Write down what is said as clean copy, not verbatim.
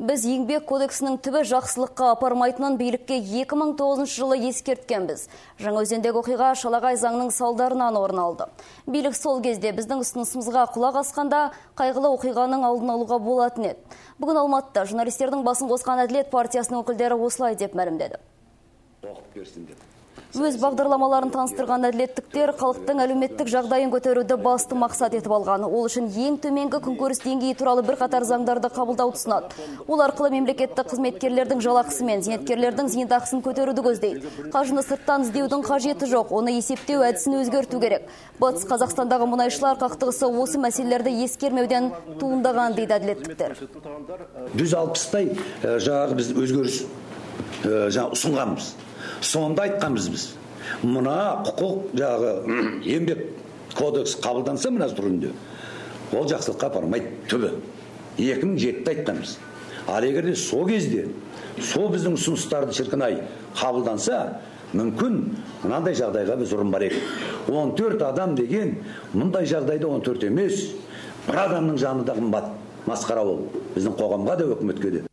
Біз еңбек кодексінің түбі жақсылыққа апармайтынын билікке 2009 жылы ескерткенбіз. Жаңаөзендегі оқиға шалағай заңның салдарынан орын алды. Билік сол кезде біздің ұсынысымызға құлақ асқанда қайғылы оқиғаның алдын алуға болатын еді. Бүгін Алматыда журналистердің басын қосқан Әділет партиясының өкілдері осылай деп мәлімдеді. Өз бағдарламаларын таныстырған әділеттіктер халықтың әлеуметтік жағдайын көтеруді басты мақсат етіп алған. Ол үшін ең төменгі күнкөріс деңгейі туралы бірқатар заңдарды қабылдау ұсынады. Ол арқылы мемлекеттік қызметкерлердің жалақысы мен зейнеткерлердің зейнетақысын көтеруді көздейді. Қаржыны сырттан іздеудің қажеті жоқ, оны есептеу әдісін өзгерту керек. Батыс Қазақстандағы мұнайшылар қақтығысы осы мәселелерді ескермеуден туындаған дейді әділеттіктер. 160-тай жаңағы біз өзгеріс ұсынғанбыз. Сонда айтқанбыз біз. Мына құқық жағы еңбек кодекс қабылданса мына түрінде, ол жақсылыққа апармайды түбі. 2007-те айтқанбыз. Ал егерде сол кезде, сол біздің ұсыныстарды шіркін-ай қабылданса, мүмкін мынандай жағдайға біз ұрын бар ек. 14 адам деген, мұндай жағдайда 14 емес, бір адамның жанындағы қымбат масқара ол. Біздің қоғамға да, өкіметке де.